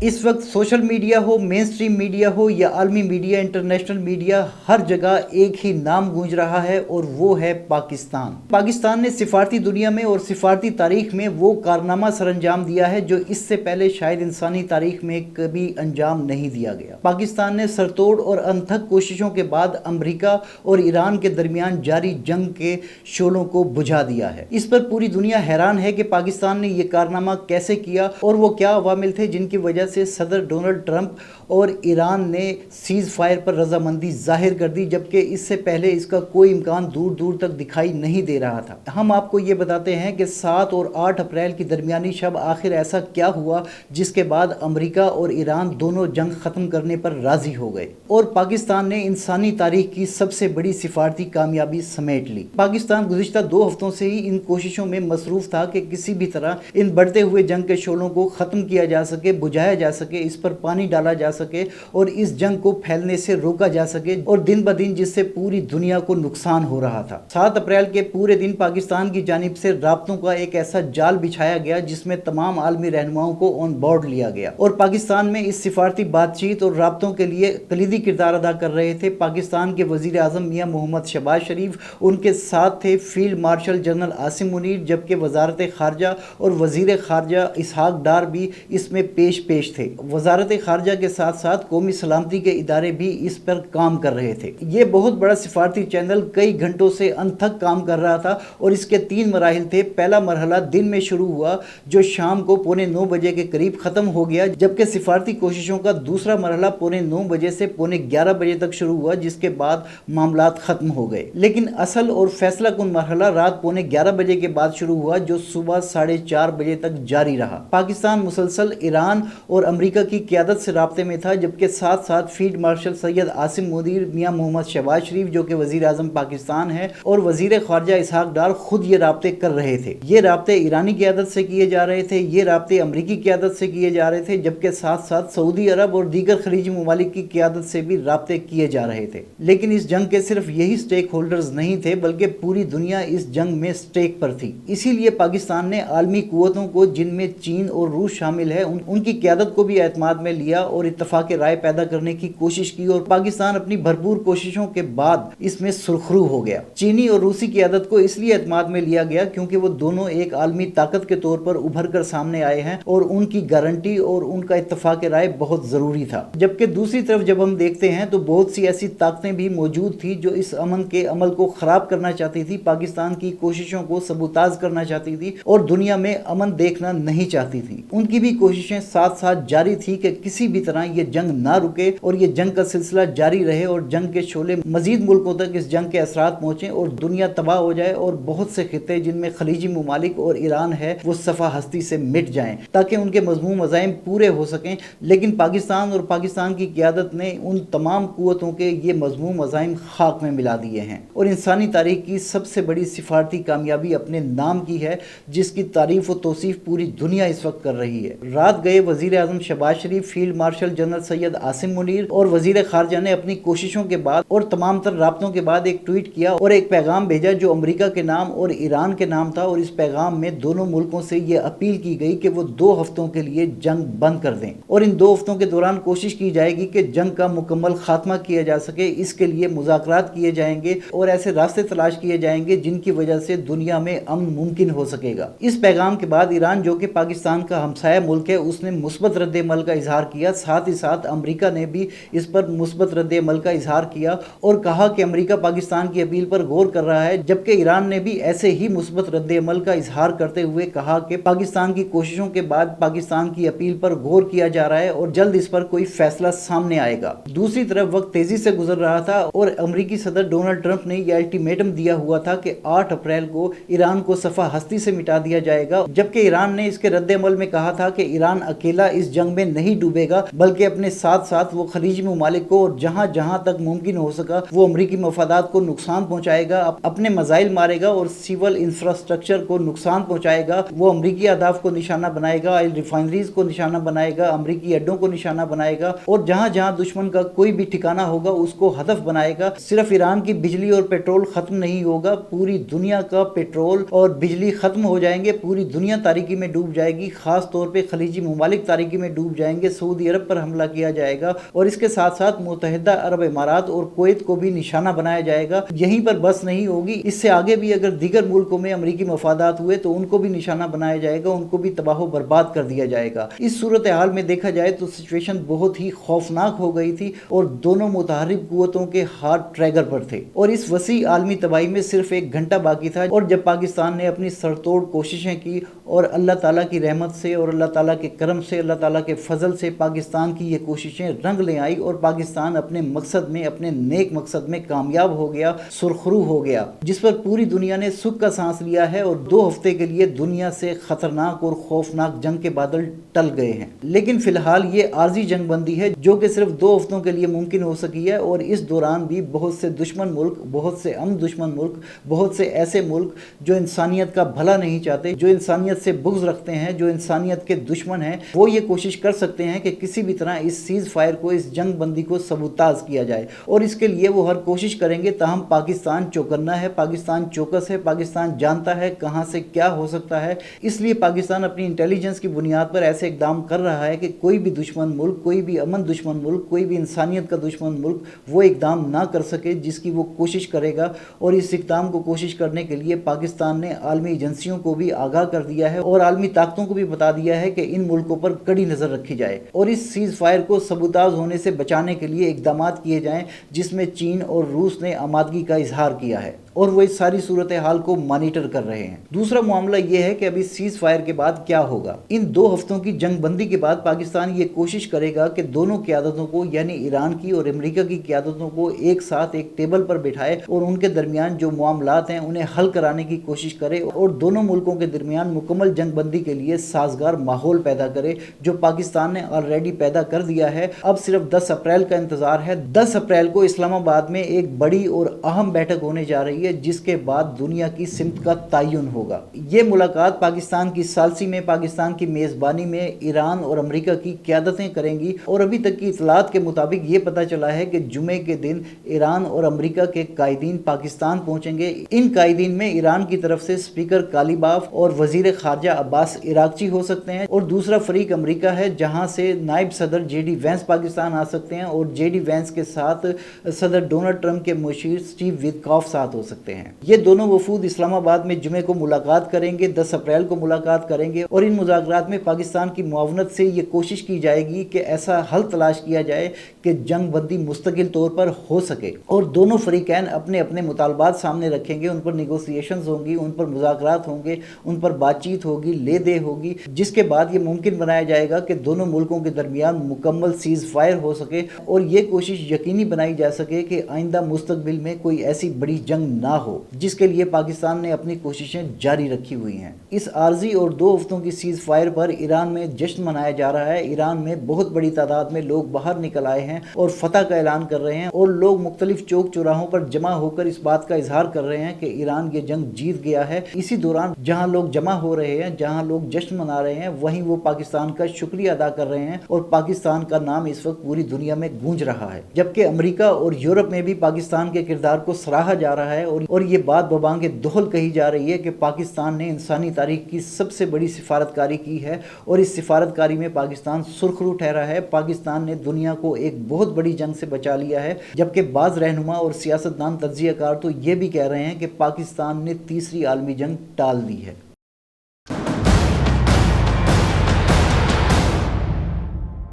इस वक्त social media हो, मेन स्ट्रीम मीडिया हो या आलमी मीडिया, इंटरनेशनल मीडिया, हर जगह एक ही नाम गूंज रहा है और वो है पाकिस्तान। पाकिस्तान ने सिफारती दुनिया में और सिफारती तारीख में वो कारनामा सरअंजाम दिया है जो इससे पहले शायद इंसानी तारीख में कभी अंजाम नहीं दिया गया। पाकिस्तान ने सरतोड़ और अनथक कोशिशों के बाद अमेरिका और ईरान के दरमियान जारी जंग के शोलों को बुझा दिया है। इस पर पूरी दुनिया हैरान है कि पाकिस्तान ने ये कारनामा कैसे किया और वो क्या अवामिल थे जिनकी वजह से सदर डोनाल्ड ट्रंप और ईरान ने सीज फायर पर रजामंदी जाहिर कर दी, जबकि इससे पहले इसका कोई इम्कान दूर दूर तक दिखाई नहीं दे रहा था। हम आपको ये बताते हैं कि 7 और 8 अप्रैल की दरमियानी शब आखिर ऐसा क्या हुआ जिसके बाद अमेरिका और ईरान दोनों जंग ख़त्म करने पर राजी हो गए और पाकिस्तान ने इंसानी तारीख की सबसे बड़ी सिफारती कामयाबी समेट ली। पाकिस्तान गुज़िश्ता 2 हफ्तों से ही इन कोशिशों में मसरूफ़ था कि किसी भी तरह इन बढ़ते हुए जंग के शोलों को ख़त्म किया जा सके, बुझाया जा सके, इस पर पानी डाला जा सके और इस जंग को फैलने से रोका जा सके, और दिन ब दिन जिससे पूरी दुनिया को नुकसान हो रहा था। 7 अप्रैल के पूरे दिन पाकिस्तान की जानिब से राब्तों का एक ऐसा जाल बिछाया गया जिसमें तमाम आलमी रहनुमाओं को ऑन बोर्ड लिया गया और पाकिस्तान में इस सिफारती बातचीत और राब्तों के लिए कलीदी किरदार अदा कर रहे थे पाकिस्तान के वजीर आज़म मियां मोहम्मद शहबाज शरीफ, उनके साथ थे field marshal general Asim Munir, जबकि वजारत खारजा और वजीर खारजा इसहाक डार भी इसमें पेश थे। वजारत खारजा के साथ साथ कौमी सलामती के इदारे भी इस पर काम कर रहे थे। ये बहुत बड़ा सिफारती चैनल कई घंटों से अनथक काम कर रहा था और इसके 3 मराहिल थे। पहला मरहला दिन में शुरू हुआ जो शाम को 9:45 बजे के करीब खत्म हो गया, जबकि सिफारती कोशिशों का दूसरा मरहला 9:45 बजे से 11:45 बजे तक शुरू हुआ, जिसके बाद मामलात खत्म हो गए। लेकिन असल और फैसला कुन मरहला रात 11:45 बजे के बाद शुरू हुआ जो सुबह 4:30 बजे तक जारी रहा। पाकिस्तान मुसलसल ईरान और अमेरिका की क़यादत से राब्ते में था, जबकि साथ साथ फील्ड मार्शल सैयद आसिम मुनीर, मियां मोहम्मद शहबाज शरीफ जो कि वजीर आज़म पाकिस्तान है और वजीर खारजा इसहाक डार खुद ये राब्ते कर रहे थे। ये राब्ते ईरानी क़यादत से किए जा रहे थे, ये राब्ते अमरीकी क़यादत से किए जा रहे थे, जबकि साथ साथ सऊदी अरब और दीगर खलीजी ममालिक की क़यादत से भी राब्ते किए जा रहे थे। लेकिन इस जंग के सिर्फ यही स्टेक होल्डर्स नहीं थे बल्कि पूरी दुनिया इस जंग में स्टेक पर थी। इसीलिए पाकिस्तान ने आलमी कुव्वतों को, जिनमें चीन और रूस शामिल है, उनकी क़यादत को भी एतमाद में लिया और इत्तफाक राय पैदा करने की कोशिश की और पाकिस्तान अपनी भरपूर कोशिशों के बाद इसमें सुरखरू हो गया। चीनी और रूसी क़यादत को इसलिए एतमाद में लिया गया क्योंकि वो दोनों एक आलमी ताकत के तौर पर उभर कर सामने आए हैं और उनकी गारंटी और उनका इत्तफाक राय बहुत ज़रूरी था। जबकि दूसरी तरफ जब हम देखते हैं तो बहुत सी ऐसी ताकतें भी मौजूद थी जो इस अमन के अमल को ख़राब करना चाहती थी, पाकिस्तान की कोशिशों को सबूताज करना चाहती थी और दुनिया में अमन देखना नहीं चाहती थी। उनकी भी कोशिशें साथ साथ जारी थी कि किसी भी तरह ये जंग ना रुके और ये जंग का सिलसिला जारी रहे और जंग के शोले मजीद मुल्कों तक इस जंग के असरात पहुंचे और दुनिया तबाह हो जाए और बहुत से खित्ते जिनमें खलीजी ममालिक और ईरान है वो सफ़ा हस्ती से मिट जाएं ताकि उनके मज़मूम अज़ाइम पूरे हो सकें। लेकिन पाकिस्तान और पाकिस्तान की क़यादत ने उन तमाम कुव्वतों के ये मज़मूम अज़ाइम खाक में मिला दिए हैं और इंसानी तारीख की सबसे बड़ी सिफारती कामयाबी अपने नाम की है जिसकी तारीफ व तौसीफ पूरी दुनिया इस वक्त कर रही है। रात गए वज़ीर आज़म Shahbaz Sharif, field marshal general Syed Asim Munir और वज़ीर खारजा ने अपनी कोशिशों के बाद और तमाम तर राब्तों के बाद एक ट्वीट किया और एक पैगाम भेजा जो अमेरिका के नाम और ईरान के नाम था और इस पैगाम में दोनों मुल्कों से ये अपील की गई कि वो 2 हफ्तों के लिए जंग बंद कर दें और इन 2 हफ्तों के दौरान कोशिश की जाएगी कि जंग का मुकम्मल खात्मा किया जा सके। इसके लिए मुज़ाकरात किए जाएंगे और ऐसे रास्ते तलाश किए जाएंगे जिनकी वजह से दुनिया में अमन मुमकिन हो सकेगा। इस पैगाम के बाद ईरान जो कि पाकिस्तान का हमसाया मुल्क है उसने मुस्बत रद्द-ए-अमल का इजहार किया। साथ ही साथ अमेरिका ने भी इस पर मुस्बत रद्द-ए-अमल का इजहार किया और कहा कि अमेरिका पाकिस्तान की अपील पर गौर कर रहा है, जबकि ईरान ने भी ऐसे ही मुस्बत रद्द-ए-अमल का इजहार करते हुए कहा कि पाकिस्तान की कोशिशों के बाद पाकिस्तान की अपील पर गौर किया जा रहा है और जल्द इस पर कोई फैसला सामने आएगा। दूसरी तरफ वक्त तेजी से गुजर रहा था और अमेरिकी सदर डोनाल्ड ट्रंप ने यह अल्टीमेटम दिया हुआ था कि 8 अप्रैल को ईरान को सफ़ा हस्ती से मिटा दिया जाएगा, जबकि ईरान ने इसके रद्द-ए-अमल में कहा था कि ईरान अकेला इस जंग में नहीं डूबेगा बल्कि अपने साथ साथ वो खलीजी ममालिक को और जहां जहां तक मुमकिन हो सका वो अमरीकी मफादात को नुकसान पहुंचाएगा, अपने मजाइल मारेगा और सिविल इंफ्रास्ट्रक्चर को नुकसान पहुंचाएगा। वो अमरीकी अहदाफ को निशाना बनाएगा, ऑयल रिफाइनरीज को निशाना बनाएगा, अमरीकी अड्डों को निशाना बनाएगा और जहां जहां दुश्मन का कोई भी ठिकाना होगा उसको हदफ बनाएगा। सिर्फ ईरान की बिजली और पेट्रोल खत्म नहीं होगा, पूरी दुनिया का पेट्रोल और बिजली खत्म हो जाएंगे, पूरी दुनिया तारीकी में डूब जाएगी। खास तौर पे खलीजी ममालिक तारीकी तबाही में डूब जाएंगे, सऊदी अरब पर हमला किया जाएगा और इसके साथ साथ मुत्तहिदा अरब इमारात और कुवैत को भी निशाना बनाया जाएगा। यहीं पर बस नहीं होगी, इससे आगे भी अगर दीगर मुल्कों में अमरीकी मफादात हुए तो उनको भी निशाना बनाया जाएगा, उनको भी तबाह बर्बाद कर दिया जाएगा। इस सूरत हाल में देखा जाए तो सिचुएशन बहुत ही खौफनाक हो गई थी और दोनों मुतहरिक कुव्वतों के हाथ ट्रैगर पर थे और इस वसी आलमी तबाही में सिर्फ एक घंटा बाकी था। और जब पाकिस्तान ने अपनी सरतोड़ कोशिशें की और अल्लाह ताला की रहमत से और अल्लाह ताला के करम से, अल्लाह ताला के फजल से पाकिस्तान की ये कोशिशें रंग ले आई और पाकिस्तान अपने मकसद में, अपने नेक मकसद में कामयाब हो गया, सुरखरू हो गया, जिस पर पूरी दुनिया ने सुख का सांस लिया है और 2 हफ्ते के लिए दुनिया से खतरनाक और खौफनाक जंग के बादल टल गए हैं। लेकिन फिलहाल ये आर्जी जंग बंदी है जो कि सिर्फ 2 हफ्तों के लिए मुमकिन हो सकी है और इस दौरान भी बहुत से दुश्मन मुल्क, बहुत से दुश्मन मुल्क, बहुत से ऐसे मुल्क जो इंसानियत का भला नहीं चाहते, जो इंसानियत से बुग़्ज़ रखते हैं, जो इंसानियत के दुश्मन हैं, वो ये कोशिश कर सकते हैं कि किसी भी तरह इस सीज़ फायर को, इस जंग बंदी को सबूताज किया जाए और इसके लिए वो हर कोशिश करेंगे। ताहम पाकिस्तान चौकन्ना है, पाकिस्तान चौकस है, पाकिस्तान जानता है कहाँ से क्या हो सकता है। इसलिए पाकिस्तान अपनी इंटेलिजेंस की बुनियाद पर ऐसे इक़दाम कर रहा है कि कोई भी दुश्मन मुल्क, कोई भी अमन दुश्मन मुल्क, कोई भी इंसानियत का दुश्मन मुल्क वो इक़दाम ना कर सके जिसकी वो कोशिश करेगा। और इस इक़दाम को कोशिश करने के लिए पाकिस्तान ने आलमी एजेंसियों को भी आगाह कर दिया है और आलमी ताकतों को भी बता दिया है कि इन मुल्कों पर कड़ी नज़र रखी जाए और इस सीज़ फायर को सबूताज होने से बचाने के लिए इक़दाम किए जाएँ, जिसमें चीन और रूस ने आमादगी का इजहार किया है और वो इस सारी सूरत हाल को मॉनिटर कर रहे हैं। दूसरा मामला ये है कि अभी सीज़ फायर के बाद क्या होगा। इन 2 हफ्तों की जंग बंदी के बाद पाकिस्तान ये कोशिश करेगा कि दोनों क़यादतों को, यानी ईरान की और अमेरिका की क़यादतों को एक साथ एक टेबल पर बिठाए और उनके दरमियान जो मामलात हैं उन्हें हल कराने की कोशिश करे और दोनों मुल्कों के दरमियान मुकम्मल जंग बंदी के लिए साजगार माहौल पैदा करे, जो पाकिस्तान ने ऑलरेडी पैदा कर दिया है। अब सिर्फ 10 अप्रैल का इंतज़ार है। 10 अप्रैल को इस्लामाबाद में एक बड़ी और अहम बैठक होने जा रही है जिसके बाद दुनिया की सिमत का तयन होगा। ये मुलाकात पाकिस्तान की सालसी में, पाकिस्तान की मेज़बानी में ईरान और अमेरिका की क़यादतें करेंगी और अभी तक की इतलात के मुताबिक ये पता चला है कि जुमे के दिन ईरान और अमेरिका के कायदीन पाकिस्तान पहुंचेंगे। इन कायदीन में ईरान की तरफ से स्पीकर कालीबाफ और वजीर खारजा अब्बास इराक़ची हो सकते हैं और दूसरा फरीक अमेरिका है जहां से नायब सदर JD वैंस पाकिस्तान आ सकते हैं और JD वैंस के साथ सदर डोनाल्ड ट्रंप के मुशीर स्टीव विटकॉफ साथ हो सकते हैं। ये दोनों वफूद इस्लामाबाद में जुमे को मुलाकात करेंगे, 10 अप्रैल को मुलाकात करेंगे और इन मुज़ाकरात में पाकिस्तान की मुआवनत से ये कोशिश की जाएगी कि ऐसा हल तलाश किया जाए कि जंग बंदी मुस्तकिल तौर पर हो सके और दोनों फरीकैन अपने अपने मुतालबात सामने रखेंगे, उन पर निगोसिएशंस होंगी, उन पर मुज़ाकरात होंगे, उन पर बातचीत होगी, ले दे होगी, जिसके बाद ये मुमकिन बनाया जाएगा कि दोनों मुल्कों के दरमियान मुकम्मल सीज़ फायर हो सके और ये कोशिश यकीनी बनाई जा सके कि आइंदा मुस्तकबिल में कोई ऐसी बड़ी जंग ना हो, जिसके लिए पाकिस्तान ने अपनी कोशिशें जारी रखी हुई हैं। इस आर्जी और 2 हफ्तों की सीज़ फायर पर ईरान में जश्न मनाया जा रहा है। ईरान में बहुत बड़ी तादाद में लोग बाहर निकल आए हैं और फतह का ऐलान कर रहे हैं और लोग मुख्तलिफ चौक चौराहों पर जमा होकर इस बात का इजहार कर रहे हैं कि ईरान ये जंग जीत गया है। इसी दौरान जहां लोग जमा हो रहे हैं, जहां लोग जश्न मना रहे हैं, वहीं वो पाकिस्तान का शुक्रिया अदा कर रहे हैं और पाकिस्तान का नाम इस वक्त पूरी दुनिया में गूंज रहा है। जबकि अमेरिका और यूरोप में भी पाकिस्तान के किरदार को सराहा जा रहा है और ये बात बबांगे दोहल कही जा रही है कि पाकिस्तान ने इंसानी तारीख की सबसे बड़ी सिफारतकारी की है और इस सिफारतकारी में पाकिस्तान सुरखरू ठहरा है। पाकिस्तान ने दुनिया को एक बहुत बड़ी जंग से बचा लिया है, जबकि बाज़ रहनुमा और सियासतदान तज्ज़ियाकार तो ये भी कह रहे हैं कि पाकिस्तान ने तीसरी आलमी जंग टाल दी है।